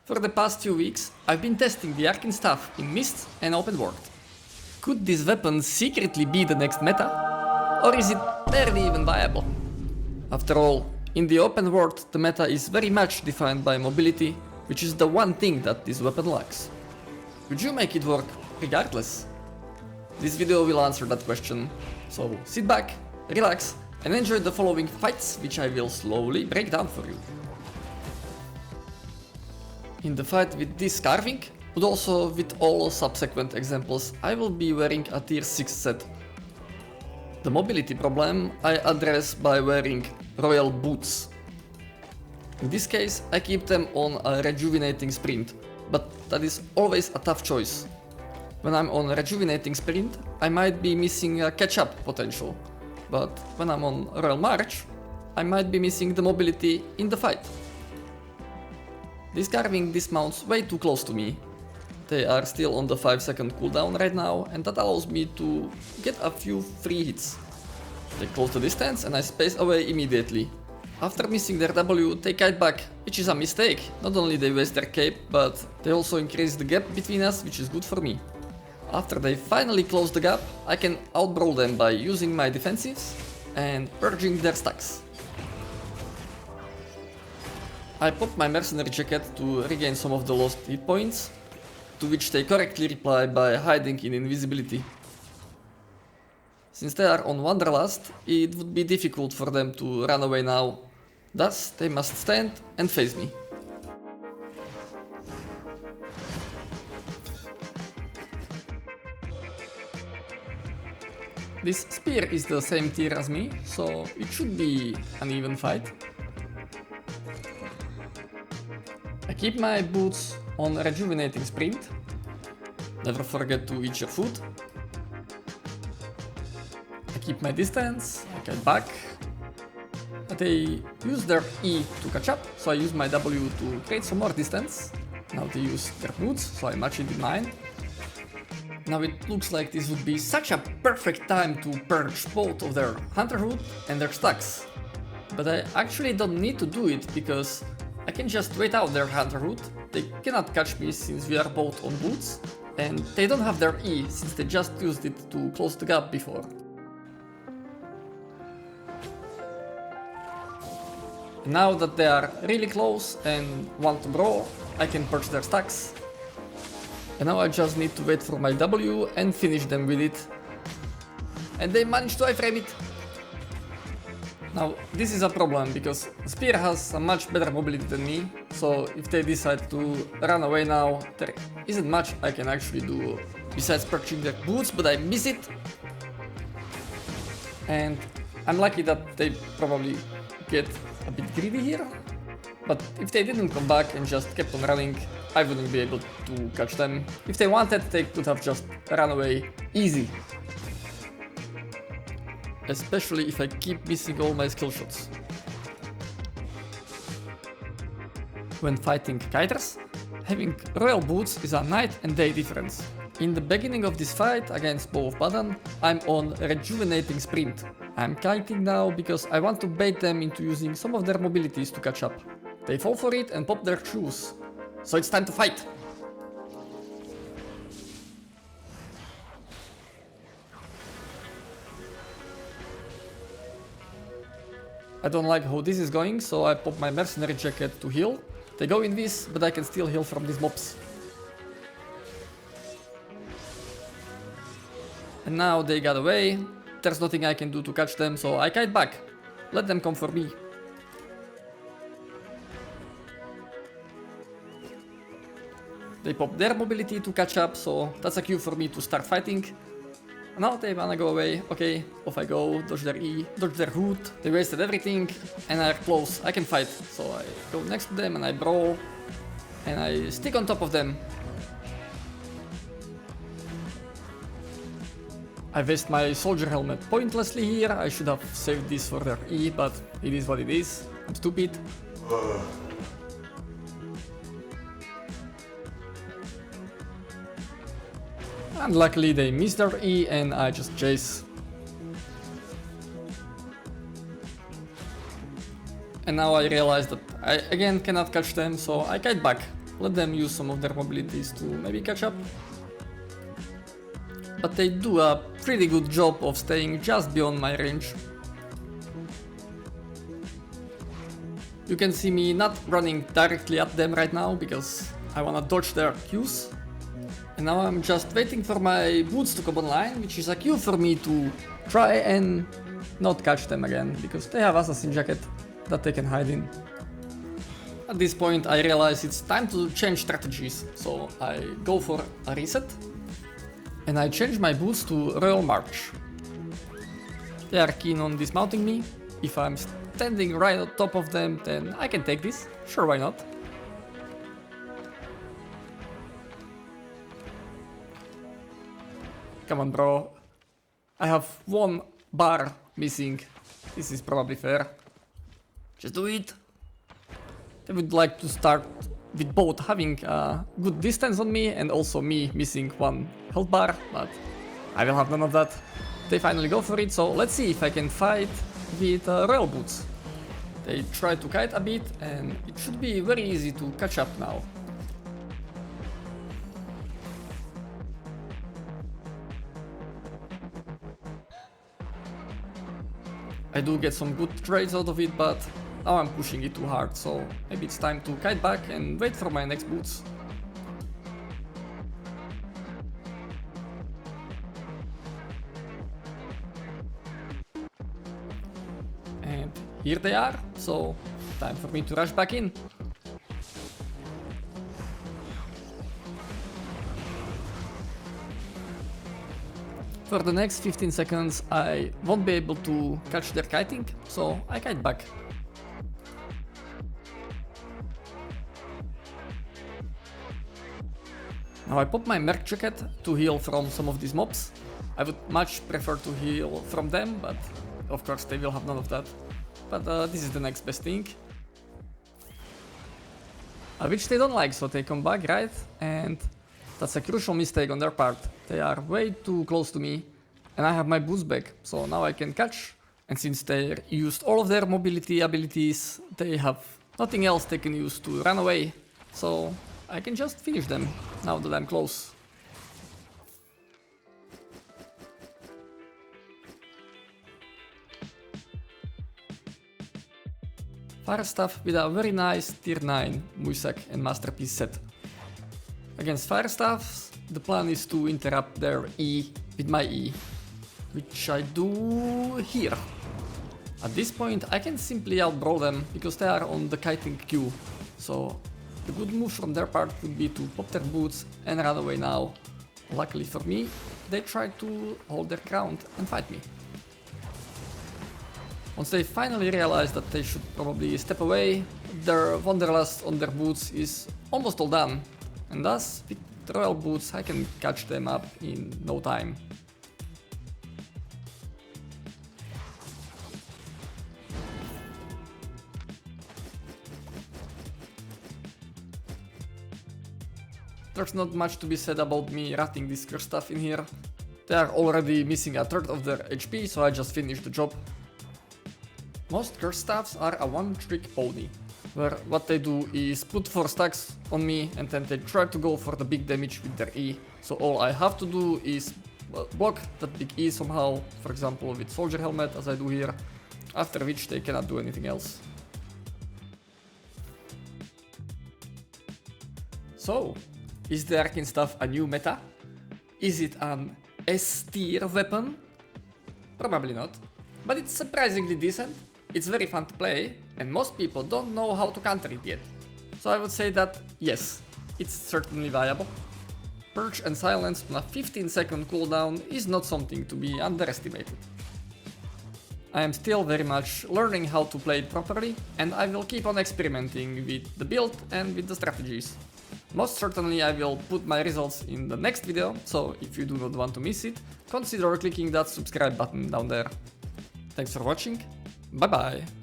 For the past few weeks, I've been testing the Arcane Staff in Mist and Open World. Could this weapon secretly be the next meta? Or is it barely even viable? After all, in the open world, the meta is very much defined by mobility, which is the one thing that this weapon lacks. Could you make it work regardless? This video will answer that question, so sit back, relax, and enjoy the following fights, which I will slowly break down for you. In the fight with this carving, but also with all subsequent examples, I will be wearing a tier 6 set. The mobility problem I address by wearing royal boots. In this case, I keep them on a rejuvenating sprint, but that is always a tough choice. When I'm on rejuvenating sprint, I might be missing a catch-up potential, but when I'm on royal march, I might be missing the mobility in the fight. This carving dismounts way too close to me. They are still on the 5-second cooldown right now, and that allows me to get a few free hits. They close the distance and I space away immediately. After missing their W, they kite back, which is a mistake. Not only they waste their cape, but they also increase the gap between us, which is good for me. After they finally close the gap, I can outbrawl them by using my defensives and purging their stacks. I pop my mercenary jacket to regain some of the lost hit points, to which they correctly reply by hiding in invisibility. Since they are on Wanderlust, it would be difficult for them to run away now, thus they must stand and face me. This spear is the same tier as me, so it should be an even fight. I keep my boots on rejuvenating sprint. Never forget to eat your food. I keep my distance, I get back. They use their E to catch up, so I use my W to create some more distance. Now they use their boots, so I match it with mine. Now it looks like this would be such a perfect time to purge both of their hunter hood and their stacks. But I actually don't need to do it because I can just wait out their hunter hood. They cannot catch me since we are both on boots, and they don't have their E since they just used it to close the gap before. Now that they are really close and want to brawl, I can purge their stacks. And now I just need to wait for my W and finish them with it. And they managed to iframe it. Now this is a problem because Spear has a much better mobility than me, so if they decide to run away now, there isn't much I can actually do besides purchasing their boots, but I miss it. And I'm lucky that they probably get a bit greedy here, but if they didn't come back and just kept on running, I wouldn't be able to catch them. If they wanted, they could have just run away easy. Especially if I keep missing all my skill shots. When fighting kiters, having royal boots is a night and day difference. In the beginning of this fight against both Badon, I'm on rejuvenating sprint. I'm kiting now because I want to bait them into using some of their mobilities to catch up. They fall for it and pop their shoes. So it's time to fight! I don't like how this is going, so I pop my mercenary jacket to heal. They go in this, but I can still heal from these mobs. And now they got away. There's nothing I can do to catch them, so I kite back. Let them come for me. They pop their mobility to catch up, so that's a cue for me to start fighting. Now they wanna go away. Okay, off I go, dodge their E, dodge their hood. They wasted everything and are close. I can fight. So I go next to them and I brawl. And I stick on top of them. I waste my soldier helmet pointlessly here. I should have saved this for their E, but it is what it is. I'm stupid. And luckily they missed their E and I just chase. And now I realize that I again cannot catch them, so I kite back. let them use some of their mobilities to maybe catch up. But they do a pretty good job of staying just beyond my range. You can see me not running directly at them right now because I wanna dodge their Qs. And now I'm just waiting for my boots to come online, which is a cue for me to try and not catch them again, because they have assassin jacket that they can hide in. At this point I realize it's time to change strategies, so I go for a reset. And I change my boots to Royal March. They are keen on dismounting me. If I'm standing right on top of them, then I can take this. Sure, why not? Come on, bro. I have 1 bar missing. This is probably fair. Just do it. I would like to start with both having a good distance on me and also me missing 1 health bar, but I will have none of that. They finally go for it, so let's see if I can fight with Royal Boots. They try to kite a bit and it should be very easy to catch up now. I do get some good trades out of it, but now I'm pushing it too hard, so maybe it's time to kite back and wait for my next boots. And here they are, so time for me to rush back in. For the next 15 seconds I won't be able to catch their kiting, so I kite back. Now I pop my merc jacket to heal from some of these mobs. I would much prefer to heal from them, but of course they will have none of that. But this is the next best thing. Which they don't like, so they come back, right? And that's a crucial mistake on their part. They are way too close to me and I have my boots back, so now I can catch. And since they used all of their mobility abilities, they have nothing else they can use to run away. So I can just finish them now that I'm close. Quarterstaff with a very nice tier 9 Muisak and Masterpiece set. Against Quarterstaffs, the plan is to interrupt their E with my E, which I do here. At this point I can simply outbrawl them because they are on the kiting queue, so the good move from their part would be to pop their boots and run away now. Luckily for me, they try to hold their ground and fight me. Once they finally realize that they should probably step away, their Wanderlust on their boots is almost all done, and thus with Royal Boots I can catch them up in no time. There's not much to be said about me ratting this Quarterstaff in here. They are already missing a third of their HP, so I just finished the job. Most Quarterstaffs are a one-trick pony, where what they do is put 4 stacks on me and then they try to go for the big damage with their E. So all I have to do is block that big E somehow, for example with Soldier Helmet as I do here, after which they cannot do anything else. So, is the Arcane Staff a new meta? Is it an S tier weapon? Probably not, but it's surprisingly decent. It's very fun to play, and most people don't know how to counter it yet. So I would say that yes, it's certainly viable. Purge and Silence on a 15-second cooldown is not something to be underestimated. I am still very much learning how to play it properly, and I will keep on experimenting with the build and with the strategies. Most certainly I will put my results in the next video, so if you do not want to miss it, consider clicking that subscribe button down there. Thanks for watching, bye bye!